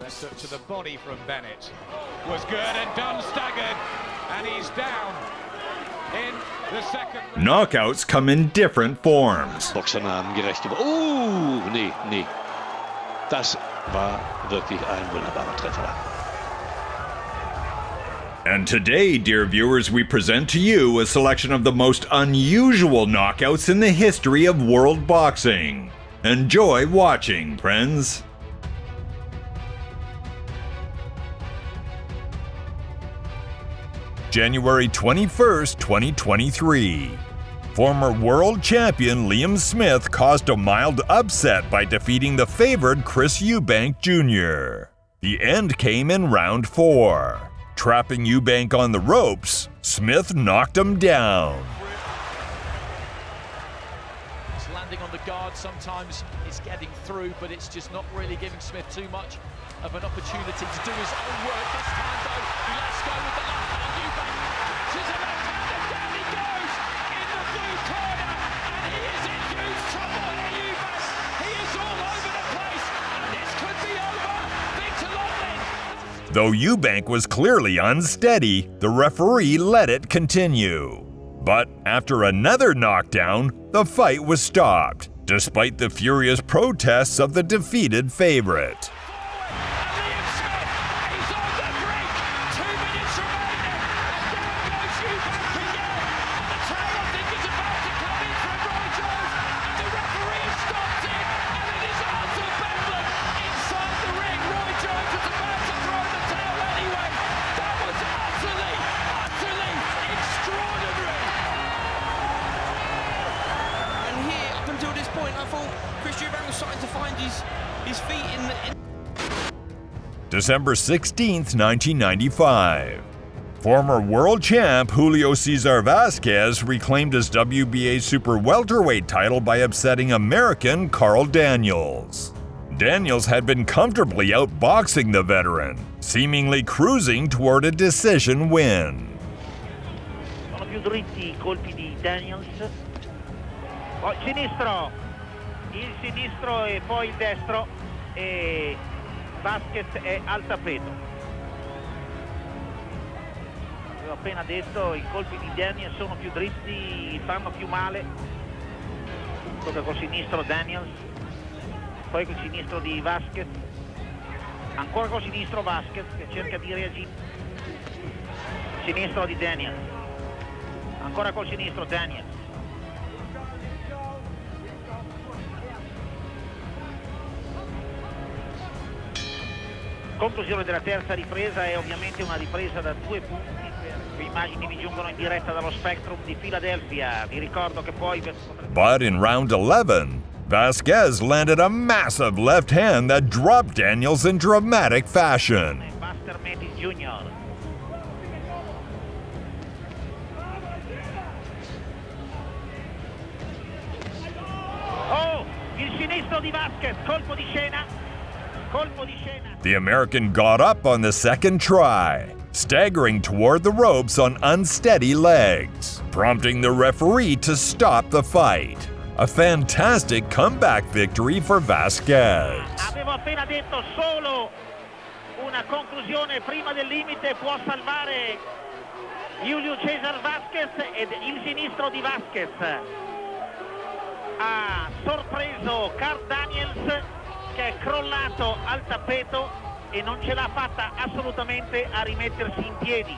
To the body from Bennett was good and done, staggered, and he's down in the second round. Knockouts come in different forms. Boxernamen gerecht. Nee. Das war wirklich ein wunderbarer Treffer. And today, dear viewers, we present to you a selection of the most unusual knockouts in the history of world boxing. Enjoy watching, friends. January 21st, 2023. Former world champion Liam Smith caused a mild upset by defeating the favored Chris Eubank Jr. The end came in round 4. Trapping Eubank on the ropes, Smith knocked him down. It's landing on the guard, sometimes it's getting through, but it's just not really giving Smith too much of an opportunity to do his own work. This time though, he lets go with the left hand. Eubank catches a left hand and down he goes in the blue corner, and he is in huge trouble here, Eubank. He is all over the place, and this could be over. Big to Laing. Though Eubank was clearly unsteady, the referee let it continue. But after another knockdown, the fight was stopped, despite the furious protests of the defeated favorite. Until this point, I thought Chris Eubank was starting to find his feet in the... December 16th, 1995. Former world champ Julio Cesar Vasquez reclaimed his WBA super welterweight title by upsetting American Carl Daniels. Daniels had been comfortably outboxing the veteran, seemingly cruising toward a decision win. Sono più dritti I colpi di Daniels. Poi sinistro, il sinistro e poi il destro, e Vasquez è al tappeto. Avevo appena detto, I colpi di Daniels sono più dritti, fanno più male. Tocca col sinistro Daniels, poi col sinistro di Vasquez, ancora col sinistro Vasquez che cerca di reagire. Sinistro di Daniels, ancora col sinistro Daniels. Conclusione della terza ripresa è ovviamente una ripresa da 2 punti. Le immagini vi giungono in diretta dallo Spectrum di Philadelphia. Vi ricordo che poi... But in round 11, Vasquez landed a massive left hand that dropped Daniels in dramatic fashion. Buster Metis Jr. Oh, il sinistro di Vasquez, colpo di scena. The American got up on the second try, staggering toward the ropes on unsteady legs, prompting the referee to stop the fight. A fantastic comeback victory for Vasquez. Avevo appena detto solo una conclusione prima del limite può salvare Julio Cesar Vasquez, ed il sinistro di Vasquez ha sorpreso Carl Daniels, che è crollato al tappeto e non ce l'ha fatta assolutamente a rimettersi in piedi.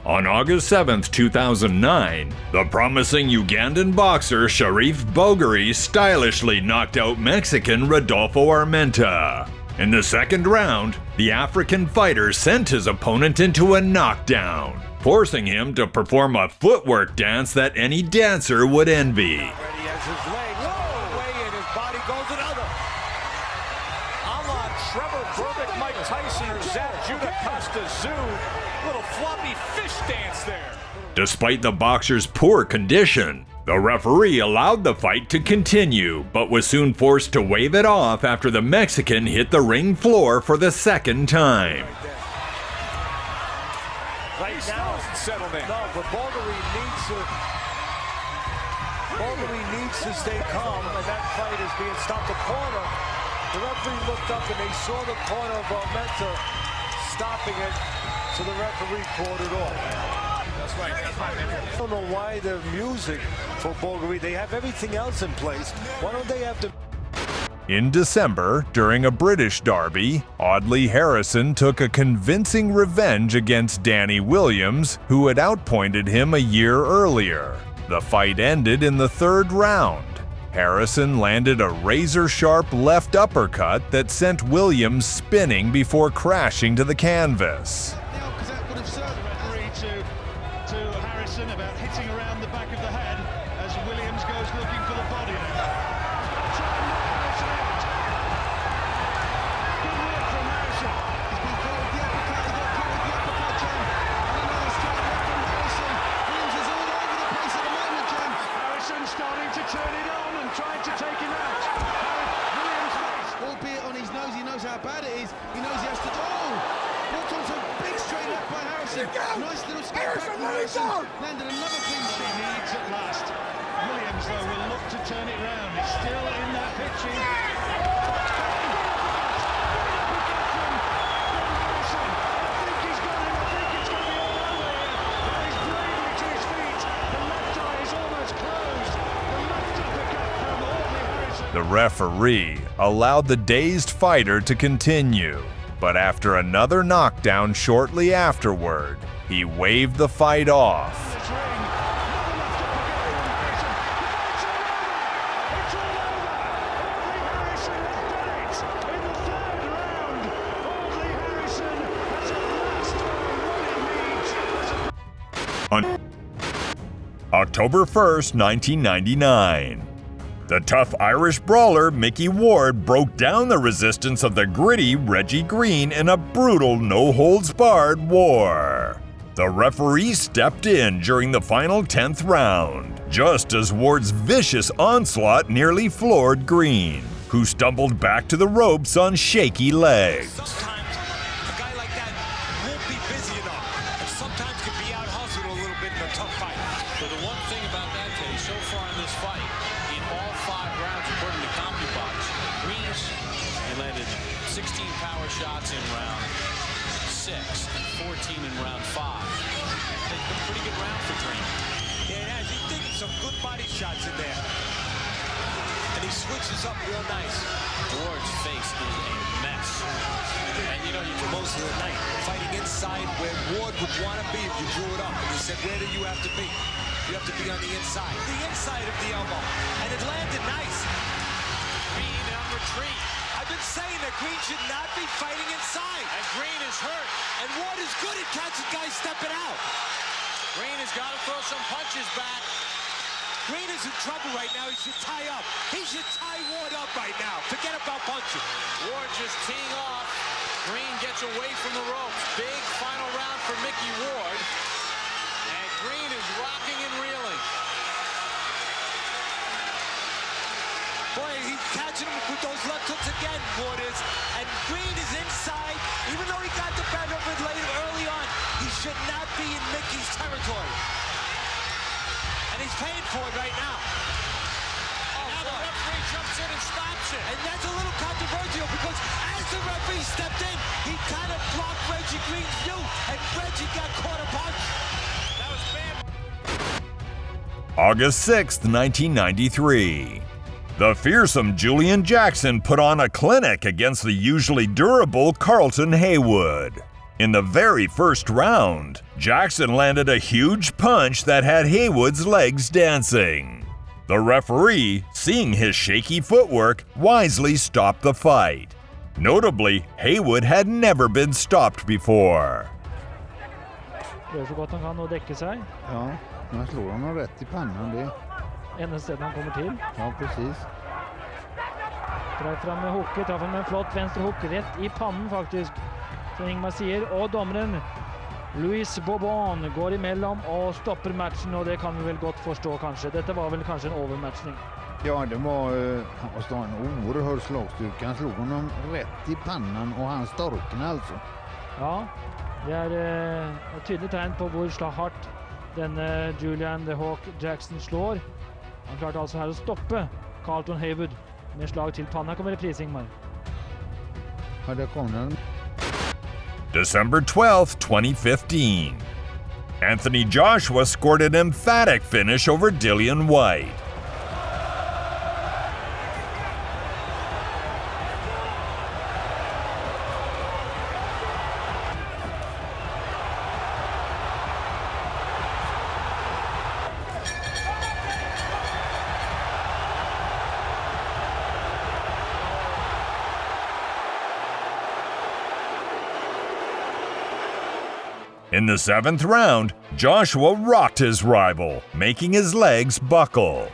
On August 7th, 2009, the promising Ugandan boxer Sharif Bogere stylishly knocked out Mexican Rodolfo Armenta. In the second round, the African fighter sent his opponent into a knockdown, forcing him to perform a footwork dance that any dancer would envy. Ready as his legs away and his body goes another. A la Trevor Burbick, Mike Tyson, or Zach Judah Costa Zoo. Little floppy fish dance there. Despite the boxer's poor condition, the referee allowed the fight to continue, but was soon forced to wave it off after the Mexican hit the ring floor for the second time. Right now, settled in. No, but Bogere faces stay calm, and that fight is being stopped. The corner, the referee looked up and they saw the corner of Armenta stopping it, so the referee called it off. That's right. I don't know why the music for Bogere, they have everything else in place. Why don't they have to... In December, during a British derby, Audley Harrison took a convincing revenge against Danny Williams, who had outpointed him a year earlier. The fight ended in the third round. Harrison landed a razor-sharp left uppercut that sent Williams spinning before crashing to the canvas. To Harrison about hitting around the back of the head as Williams goes looking for the body now. Good work from Harrison. He's been called the uppercut, he got caught with the uppercut, John. And another strike left from Harrison. Williams is all over the place at the moment, John. Harrison starting to turn it on and trying to take him out. Williams face. Albeit on his nose, he knows how bad it is. He knows he has to... Walked onto a big straight left by Harrison. Nice little skate back from Harrison. Landed another clean shot. He needs at last. Williams, though, will look to turn it round. He's still in that pitching. Harrison. I think he's got him. I think it's going to be all over here. Now he's bravely to his feet. The left eye is almost closed. The left uppercut from Audley Harrison. The referee allowed the dazed fighter to continue, but after another knockdown shortly afterward, he waved the fight off. On October 1st, 1999. The tough Irish brawler Mickey Ward broke down the resistance of the gritty Reggie Green in a brutal no-holds-barred war. The referee stepped in during the final 10th round, just as Ward's vicious onslaught nearly floored Green, who stumbled back to the ropes on shaky legs. Sometimes a guy like that won't be busy enough, and sometimes can be out-hustled a little bit in a tough fight. So the one thing about that case, so far in this fight, in all 5 rounds, according to CompuBox, Green's landed 16 power shots in round 6 and 14 in round 5. It's been a pretty good round for Green. Yeah, it has. He's taking some good body shots in there. And he switches up real nice. Ward's face is a mess. And you know, you can Most of the night, fighting inside where Ward would want to be if you drew it up. And he said, where do you have to be? You have to be on the inside of the elbow. And it landed nice. Green on retreat. I've been saying that Green should not be fighting inside. And Green is hurt. And Ward is good at catching guys stepping out. Green has got to throw some punches back. Green is in trouble right now. He should tie up. He should tie Ward up right now. Forget about punching. Ward just teeing off. Green gets away from the ropes. Big final round for Mickey Ward. And Green is rocking and reeling. Boy, he's catching him with those left hooks again, Ward is. And Green is inside. Even though he got the better of it later early on, he should not be in Mickey's territory. And he's paying for it right now. Oh, now the referee jumps in and stops it. And that's a little controversial because as the referee stepped in, he kind of blocked Reggie Green's view, and Reggie got caught a punch. That was bad. August 6th, 1993. The fearsome Julian Jackson put on a clinic against the usually durable Carlton Haywood. In the very first round, Jackson landed a huge punch that had Haywood's legs dancing. The referee, seeing his shaky footwork, wisely stopped the fight. Notably, Haywood had never been stopped before. Prøver så godt han kan å dekke seg. Ja, men slår han nog rätt I pannan det. Enda stedet han kommer til. Ja, precis. Drar fram med hooket, tar fram en flott venstre hook rett I pannen faktisk. Som Ingmar sier, og dommeren Louis Bobon går imellom og stopper matchen, og det kan vi vel godt forstå kanskje. Dette var vel kanskje en overmatchning. Ja, det var han måste ha en oerhörd slagstyrka. Han slog honom rätt I pannan och han storkade alltså. Ja, det et tydelig tegn på hvor hardt denne Julian The Hawk Jackson slår. Han klarte altså her å stoppe Carlton Haywood med slag til panna. Kommer reprise, Ingmar. Ja, det kommer den. December 12th, 2015. Anthony Joshua scored an emphatic finish over Dillian Whyte. In the 7th round, Joshua rocked his rival, making his legs buckle.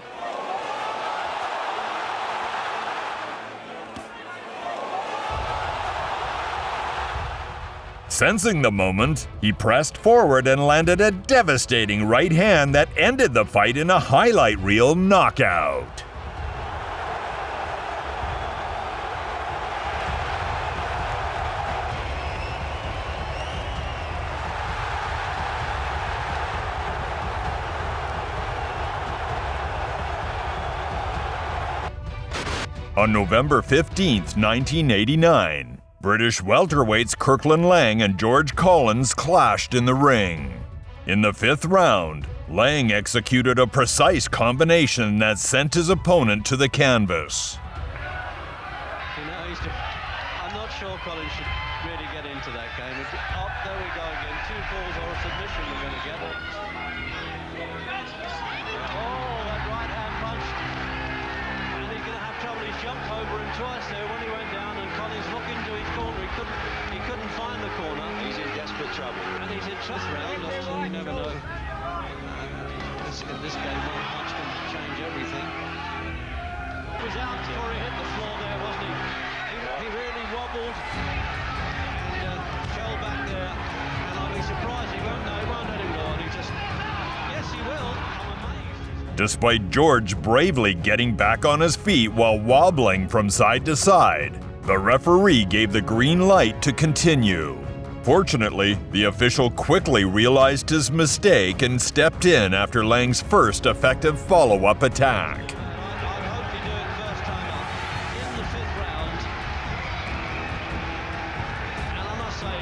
Sensing the moment, he pressed forward and landed a devastating right hand that ended the fight in a highlight reel knockout. On November 15th, 1989, British welterweights Kirkland Laing and George Collins clashed in the ring. In the 5th round, Laing executed a precise combination that sent his opponent to the canvas. You know, I'm not sure Collins should really get into that game. Oh, there we go again. 2 falls or a submission we're going to get. Oh, that right hand punch. And he's going to have trouble. He's jumped over him twice there when he went down, and Collins looked into his corner. He couldn't find the corner. He's in desperate trouble. And he's in trouble round. You never know. In this game, one punch can change everything. He was out before he hit the floor there, wasn't he? He really wobbled and fell back there. And I'll be surprised he won't let him go on. Yes, he will. I'm amazed. Despite George bravely getting back on his feet while wobbling from side to side, the referee gave the green light to continue. Fortunately, the official quickly realized his mistake and stepped in after Lang's first effective follow-up attack. I hope he do it first time up in the 5th round. And I must say,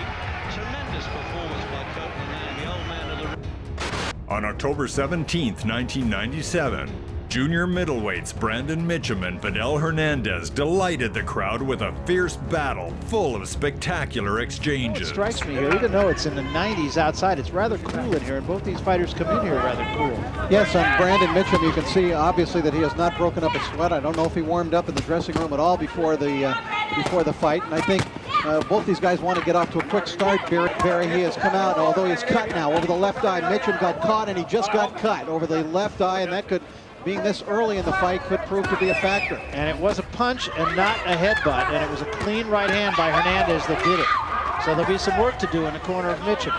tremendous performance by Kirkland Laing, the old man of the... On October 17th, 1997, junior middleweights Brandon Mitchum and Fidel Hernandez delighted the crowd with a fierce battle full of spectacular exchanges. It strikes me here, even though it's in the 90s outside, it's rather cool in here, and both these fighters come in here rather cool. Yes, on Brandon Mitchum, you can see obviously that he has not broken up a sweat. I don't know if he warmed up in the dressing room at all before the fight, and I think both these guys want to get off to a quick start. Barry, he has come out, although he's cut now over the left eye. Mitchum got caught, and he just got cut over the left eye, and that could, being this early in the fight, could prove to be a factor. And it was a punch and not a headbutt, and it was a clean right hand by Hernandez that did it. So there'll be some work to do in the corner of Mitchum.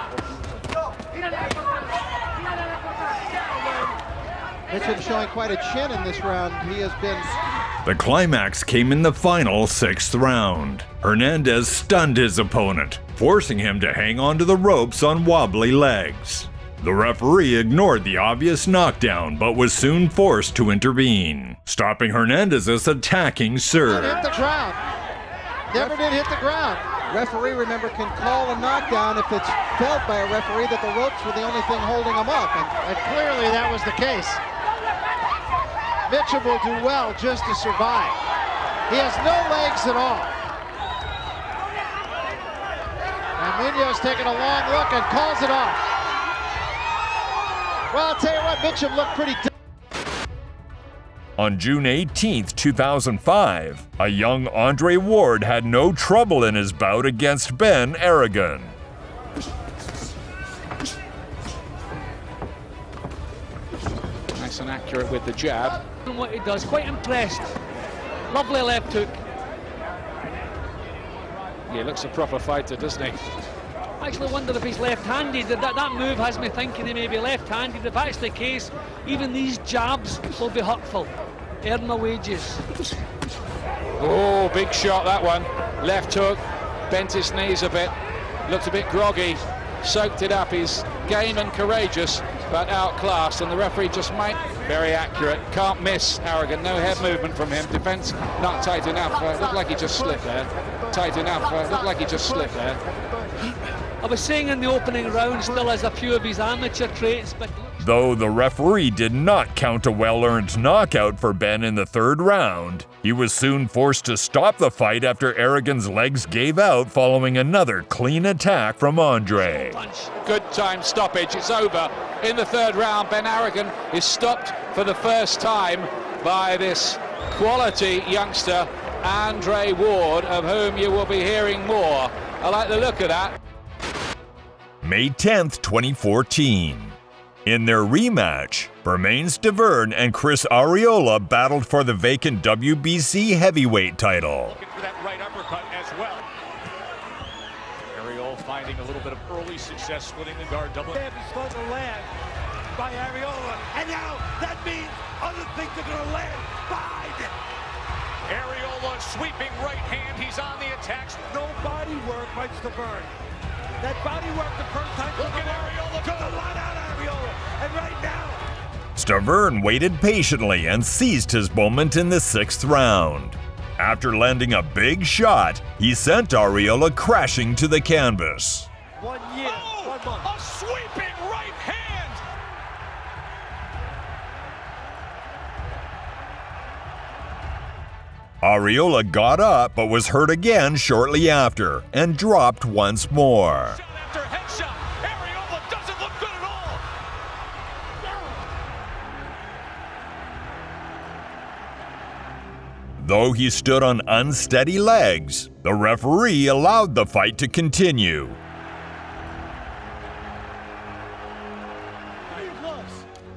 Mitchum showing quite a chin in this round. He has been... The climax came in the final 6th round. Hernandez stunned his opponent, forcing him to hang onto the ropes on wobbly legs. The referee ignored the obvious knockdown, but was soon forced to intervene, stopping Hernandez's attacking surge. Hit the ground. Never did hit the ground. Referee, remember, can call a knockdown if it's felt by a referee that the ropes were the only thing holding him up. And clearly that was the case. Mitchum will do well just to survive. He has no legs at all. And Munoz taking a long look and calls it off. Well, I'll tell you what, Mitchum looked pretty... On June 18, 2005, a young Andre Ward had no trouble in his bout against Ben Aragon. Nice and accurate with the jab. And what he does, quite impressed. Lovely left hook. Yeah, looks a proper fighter, doesn't he? I actually wonder if he's left-handed. That move has me thinking he may be left-handed. If that's the case, even these jabs will be hurtful. Earn my wages. Oh, big shot, that one. Left hook, bent his knees a bit, looked a bit groggy, soaked it up. He's game and courageous. but outclassed, and the referee just might. Very accurate, can't miss Aragon, no head movement from him. Defense not tight enough, looked like he just slipped there. Tight enough, looked like he just slipped there. I was saying in the opening round, still has a few of his amateur traits, but... Though the referee did not count a well-earned knockout for Ben in the third round, he was soon forced to stop the fight after Aragon's legs gave out following another clean attack from Andre. Good time stoppage, it's over. In the third round, Ben Aragon is stopped for the first time by this quality youngster, Andre Ward, of whom you will be hearing more. I like the look of that. May 10th, 2014. In their rematch, Stiverne and Chris Arreola battled for the vacant WBC heavyweight title. Looking for that right uppercut as well. Arreola finding a little bit of early success, splitting the guard, double. Jab is supposed to land by Arreola, and now that means other things are going to land by Arreola sweeping right hand, he's on the attacks. No body work by Stiverne. That body work the first time. Look at Arreola go the line out, Arreola, and right now. Stiverne waited patiently and seized his moment in the sixth round. After landing a big shot, he sent Arreola crashing to the canvas. 1 year, 1 month. A sweeping right hand. Arreola got up but was hurt again shortly after and dropped once more. Shot after headshot. Arreola doesn't look good at all. Though he stood on unsteady legs, the referee allowed the fight to continue.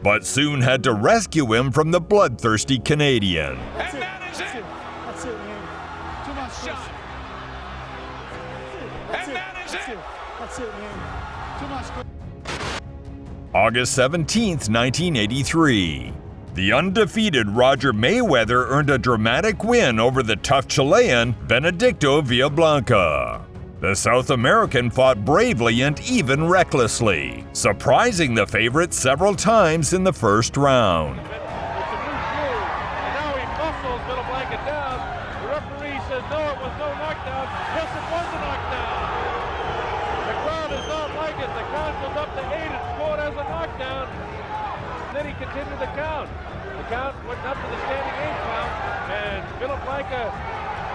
But soon had to rescue him from the bloodthirsty Canadian. And that is it. That's it, man. Too much Shot. And that is it. That's it, man. Too much. August 17th, 1983. The undefeated Roger Mayweather earned a dramatic win over the tough Chilean Benedicto Villablanca. The South American fought bravely and even recklessly, surprising the favorite several times in the first round. It's a new view, and now he muscles Villablanca down. The referee says no, it was no knockdown. Yes, it was a knockdown. The crowd does not like it. The count goes up to 8 and scored as a knockdown. Then he continued the count. The count went up to the standing 8 count, and Villablanca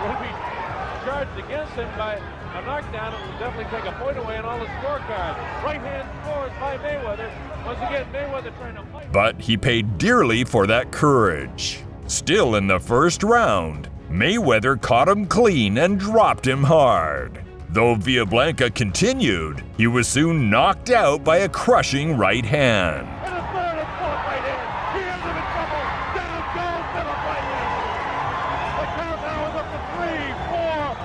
will be charged against him by a knockdown. It will definitely take a point away on all the scorecards. Right hand scores by Mayweather. Once again, Mayweather trying to fight. But he paid dearly for that courage. Still in the first round, Mayweather caught him clean and dropped him hard. Though Villablanca continued, he was soon knocked out by a crushing right hand. And a third and fourth right hand. He ends him in trouble. Down goes Villablanca. The count now is up to 3, 4,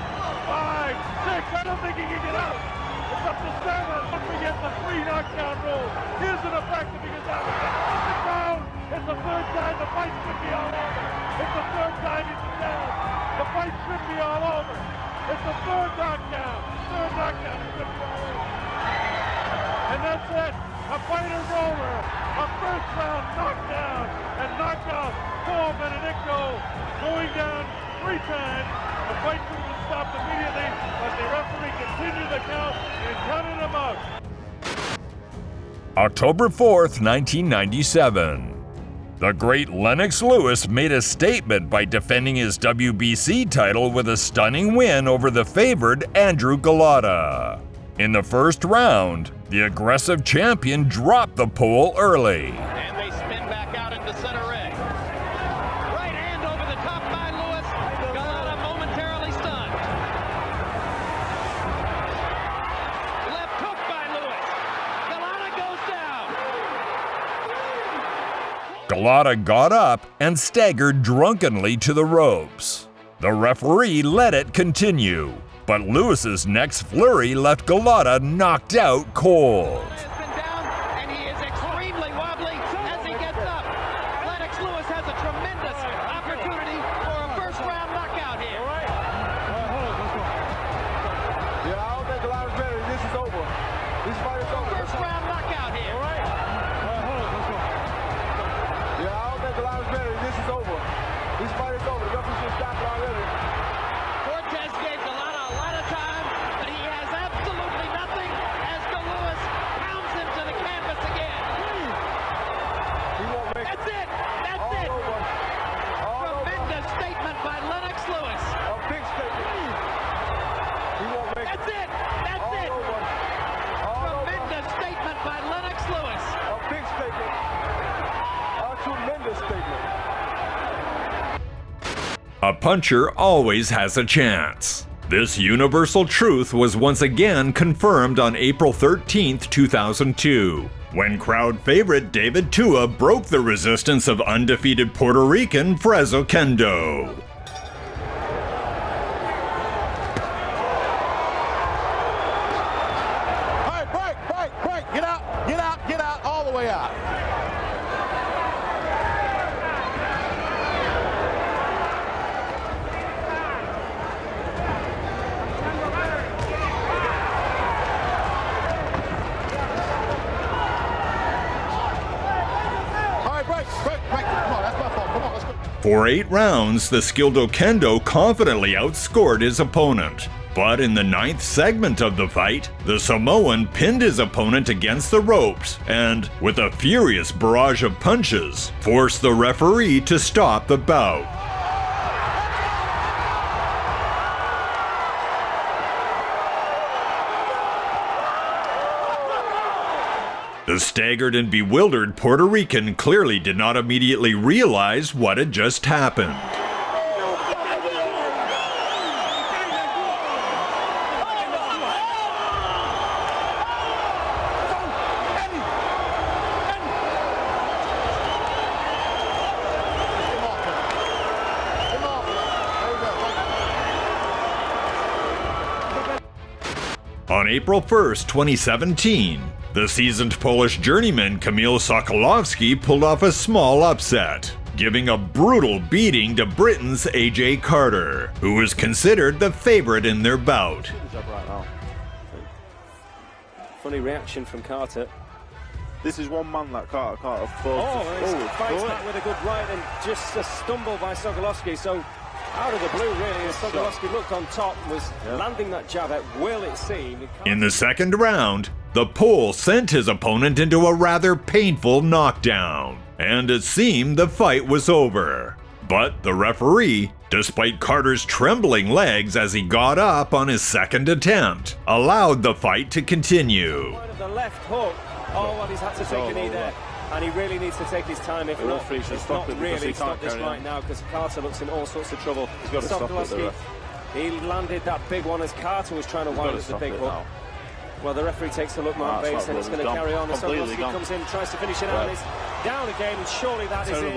5, 6. I don't think he can get out. It's up to 7. Don't forget the 3 knockdown rule. Here's an effect if he gets out. It's down. It's the third time the fight should be all over. It's the third time he's down. The fight should be all over. It's the third knockdown. Third knockdown. It should be all over. And that's it. A fighter's over. A first round knockdown and knockout for Benedicto, going down 3 times. The fight could have been stopped immediately, but the referee continued the count and counted him out. October 4th, 1997. The great Lennox Lewis made a statement by defending his WBC title with a stunning win over the favored Andrew Galada. In the first round, the aggressive champion dropped the pole early. And they spin back out into center ring. Right hand over the top by Lewis. Galada momentarily stunned. Left hook by Lewis. Galada goes down. Galada got up and staggered drunkenly to the ropes. The referee let it continue, but Lewis's next flurry left Galada knocked out cold. And he is extremely wobbly as he gets up. Lennox Lewis has a tremendous opportunity for a first-round knockout here. Yeah, I don't think Galada's ready. This is over. This fight is over. First-round knockout here. A puncher always has a chance. This universal truth was once again confirmed on April 13, 2002, when crowd favorite David Tua broke the resistance of undefeated Puerto Rican Okendo. Get out, all the way out. All right, break. Come on, that's my fault. Come on, let's go. For 8 rounds, the skilled Okendo confidently outscored his opponent. But in the 9th segment of the fight, the Samoan pinned his opponent against the ropes and, with a furious barrage of punches, forced the referee to stop the bout. The staggered and bewildered Puerto Rican clearly did not immediately realize what had just happened. On April 1st, 2017, the seasoned Polish journeyman Kamil Sakalovski pulled off a small upset, giving a brutal beating to Britain's AJ Carter, who was considered the favorite in their bout. Funny reaction from Carter. This is one man that Carter forward. Fights back with a good right and just a stumble by Sakalovski. So out of the blue, really, as Sakalovski looked on top and was landing that jab at will, it seemed. In the second round, the Pole sent his opponent into a rather painful knockdown, and it seemed the fight was over. But the referee, despite Carter's trembling legs as he got up on his second attempt, allowed the fight to continue. The left hook. Oh, well, he's had to take a knee there. And he really needs to take his time. If not, it's not really stop this right now, because Carter looks in all sorts of trouble. He's got to stop it, he landed that big one as Carter was trying to wind up the big hook. Well, the referee takes a look, Mark Bates, and it's going to carry on. Sakalovski comes in, tries to finish it out, and it's down again, and surely that is it.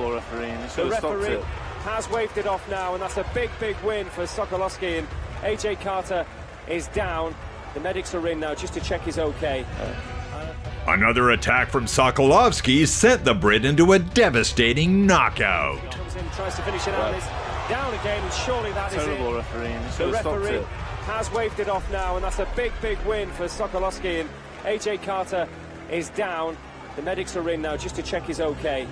The referee has waved it off now, and that's a big, big win for Sakalovski, and AJ Carter is down. The medics are in now just to check he's okay. Another attack from Sakalovski sent the Brit into a devastating knockout. Comes in, tries to finish it out, and it's down again, and surely that is it. The referee has waved it off now, and that's a big, big win for Sakalovski, and AJ Carter is down. The medics are in now just to check he's okay.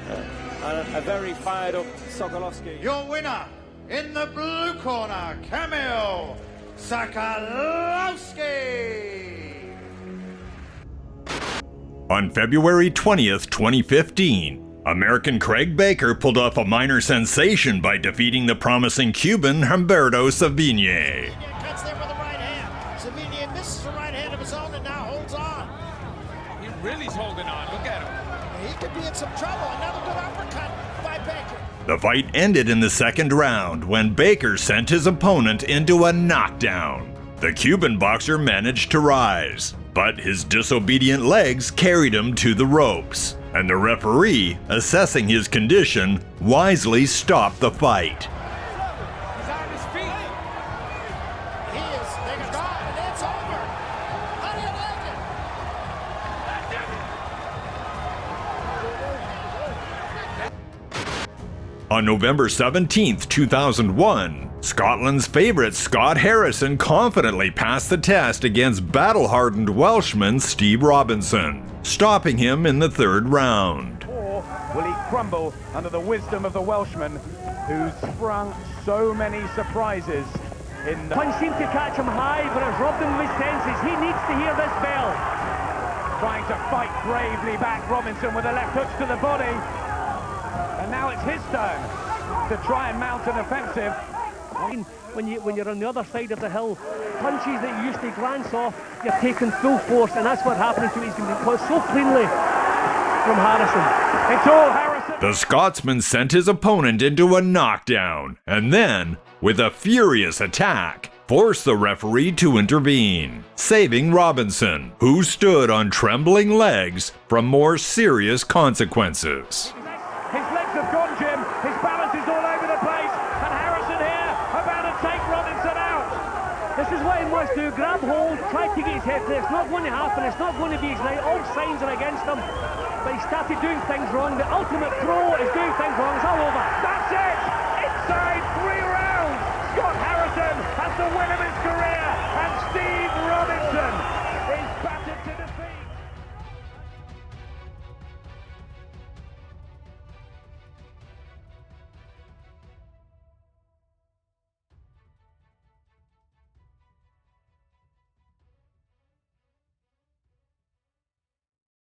And a very fired up Sakalovski. Your winner in the blue corner, Kamil Sakalovski. On February 20th, 2015, American Craig Baker pulled off a minor sensation by defeating the promising Cuban Humberto Stiverne. Cuts there with the right hand. Stiverne misses a right hand of his own and now holds on. He really's holding on. Look at him. He could be in some trouble. Another good uppercut by Baker. The fight ended in the second round when Baker sent his opponent into a knockdown. The Cuban boxer managed to rise, but his disobedient legs carried him to the ropes, and the referee, assessing his condition, wisely stopped the fight. He's on his feet. He is. They're gone, and it's over. How do you like it? On November 17th, 2001, Scotland's favorite Scott Harrison confidently passed the test against battle-hardened Welshman Steve Robinson, stopping him in the third round. Or will he crumble under the wisdom of the Welshman, who's sprung so many surprises in the... Punch seemed to catch him high, but it's robbed him of his senses. He needs to hear this bell. Trying to fight bravely back, Robinson with a left hook to the body. And now it's his turn to try and mount an offensive. When you're on the other side of the hill, punches that you used to glance off, you're taking full force, and that's what happened to him. He's been caught so cleanly from Harrison. It's all Harrison. The Scotsman sent his opponent into a knockdown and then, with a furious attack, forced the referee to intervene, saving Robinson, who stood on trembling legs from more serious consequences. His legs have gone, Jim. His balance is all over the place. And Harrison here about to take Robinson out. This is what he must do. Grab hold, try to get his head there. It's not going to happen. It's not going to be his night. All signs are against him. But he started doing things wrong. The ultimate pro is doing things wrong. It's all over. That's it. Inside